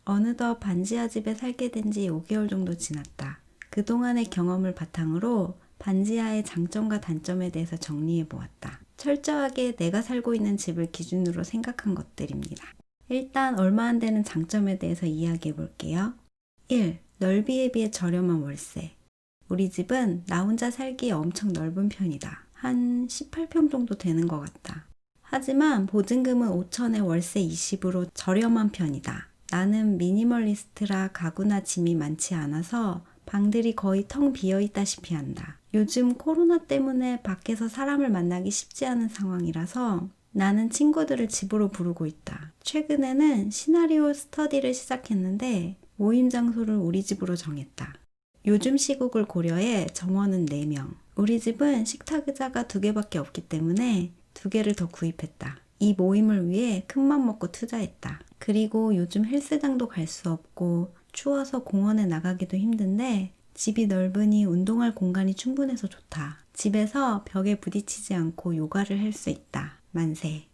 어느덧 반지하 집에 살게 된 지 5개월 정도 지났다. 그동안의 경험을 바탕으로 반지하의 장점과 단점에 대해서 정리해 보았다. 철저하게 내가 살고 있는 집을 기준으로 생각한 것들입니다. 일단 얼마 안 되는 장점에 대해서 이야기해 볼게요. 1. 넓이에 비해 저렴한 월세. 우리 집은 나 혼자 살기에 엄청 넓은 편이다. 한 18평 정도 되는 것 같다. 하지만 보증금은 5천에 월세 20으로 저렴한 편이다. 나는 미니멀리스트라 가구나 짐이 많지 않아서 방들이 거의 텅 비어 있다시피 한다. 요즘 코로나 때문에 밖에서 사람을 만나기 쉽지 않은 상황이라서 나는 친구들을 집으로 부르고 있다. 최근에는 시나리오 스터디를 시작했는데 모임 장소를 우리 집으로 정했다. 요즘 시국을 고려해 정원은 4명. 우리 집은 식탁 의자가 2개밖에 없기 때문에 2개를 더 구입했다. 이 모임을 위해 큰맘 먹고 투자했다. 그리고 요즘 헬스장도 갈 수 없고 추워서 공원에 나가기도 힘든데 집이 넓으니 운동할 공간이 충분해서 좋다. 집에서 벽에 부딪히지 않고 요가를 할 수 있다. 만세.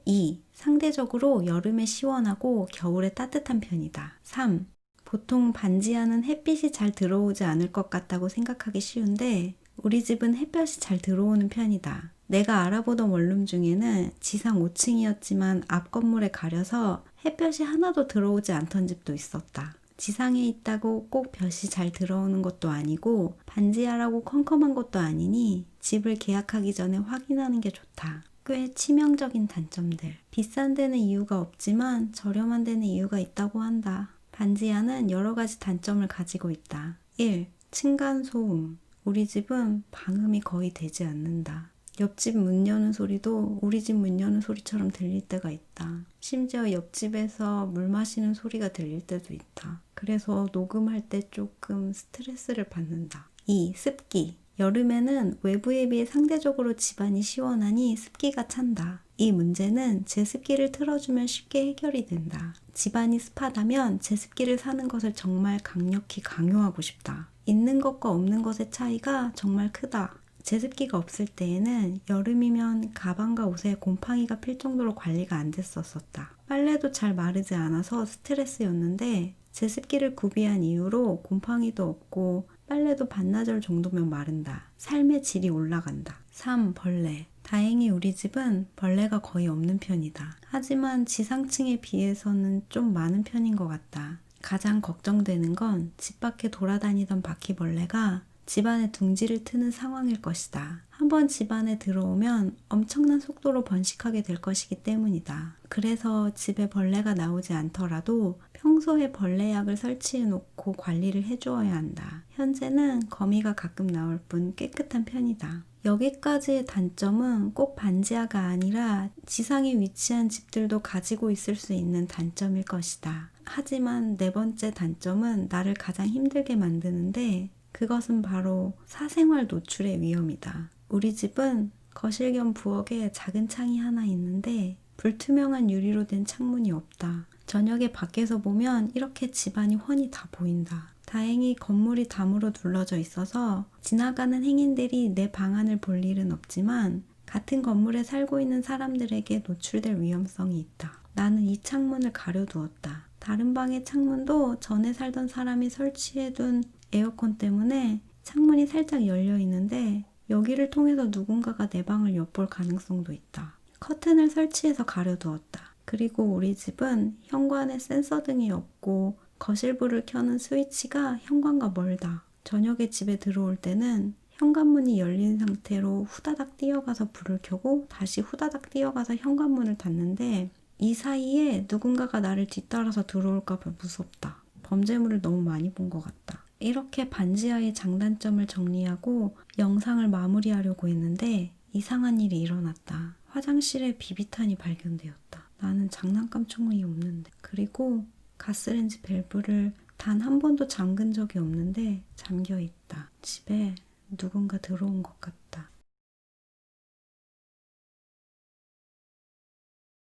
2. 상대적으로 여름에 시원하고 겨울에 따뜻한 편이다. 3. 보통 반지하는 햇빛이 잘 들어오지 않을 것 같다고 생각하기 쉬운데 우리 집은 햇볕이 잘 들어오는 편이다. 내가 알아보던 원룸 중에는 지상 5층이었지만 앞 건물에 가려서 햇볕이 하나도 들어오지 않던 집도 있었다. 지상에 있다고 꼭 볕이 잘 들어오는 것도 아니고 반지하라고 컴컴한 것도 아니니 집을 계약하기 전에 확인하는 게 좋다. 꽤 치명적인 단점들. 비싼 데는 이유가 없지만 저렴한 데는 이유가 있다고 한다. 반지하는 여러 가지 단점을 가지고 있다. 1. 층간소음. 우리 집은 방음이 거의 되지 않는다. 옆집 문 여는 소리도 우리 집 문 여는 소리처럼 들릴 때가 있다. 심지어 옆집에서 물 마시는 소리가 들릴 때도 있다. 그래서 녹음할 때 조금 스트레스를 받는다. 2. 습기. 여름에는 외부에 비해 상대적으로 집안이 시원하니 습기가 찬다. 이 문제는 제습기를 틀어주면 쉽게 해결이 된다. 집안이 습하다면 제습기를 사는 것을 정말 강력히 강요하고 싶다. 있는 것과 없는 것의 차이가 정말 크다. 제습기가 없을 때에는 여름이면 가방과 옷에 곰팡이가 필 정도로 관리가 안 됐었다. 빨래도 잘 마르지 않아서 스트레스였는데 제습기를 구비한 이후로 곰팡이도 없고 빨래도 반나절 정도면 마른다. 삶의 질이 올라간다. 3. 벌레. 다행히 우리 집은 벌레가 거의 없는 편이다. 하지만 지상층에 비해서는 좀 많은 편인 것 같다. 가장 걱정되는 건 집 밖에 돌아다니던 바퀴벌레가 집안에 둥지를 트는 상황일 것이다. 한번 집안에 들어오면 엄청난 속도로 번식하게 될 것이기 때문이다. 그래서 집에 벌레가 나오지 않더라도 평소에 벌레약을 설치해 놓고 관리를 해주어야 한다. 현재는 거미가 가끔 나올 뿐 깨끗한 편이다. 여기까지의 단점은 꼭 반지하가 아니라 지상에 위치한 집들도 가지고 있을 수 있는 단점일 것이다. 하지만 4번째 단점은 나를 가장 힘들게 만드는데 그것은 바로 사생활 노출의 위험이다. 우리 집은 거실 겸 부엌에 작은 창이 하나 있는데 불투명한 유리로 된 창문이 없다. 저녁에 밖에서 보면 이렇게 집안이 훤히 다 보인다. 다행히 건물이 담으로 둘러져 있어서 지나가는 행인들이 내 방안을 볼 일은 없지만 같은 건물에 살고 있는 사람들에게 노출될 위험성이 있다. 나는 이 창문을 가려두었다. 다른 방의 창문도 전에 살던 사람이 설치해둔 에어컨 때문에 창문이 살짝 열려 있는데 여기를 통해서 누군가가 내 방을 엿볼 가능성도 있다. 커튼을 설치해서 가려두었다. 그리고 우리 집은 현관에 센서 등이 없고 거실불을 켜는 스위치가 현관과 멀다. 저녁에 집에 들어올 때는 현관문이 열린 상태로 후다닥 뛰어가서 불을 켜고 다시 후다닥 뛰어가서 현관문을 닫는데 이 사이에 누군가가 나를 뒤따라서 들어올까 봐 무섭다. 범죄물을 너무 많이 본 것 같다. 이렇게 반지하의 장단점을 정리하고 영상을 마무리하려고 했는데 이상한 일이 일어났다. 화장실에 비비탄이 발견되었다. 나는 장난감 총이 없는데. 그리고 가스레인지 밸브를 단 한 번도 잠근 적이 없는데 잠겨 있다. 집에 누군가 들어온 것 같다.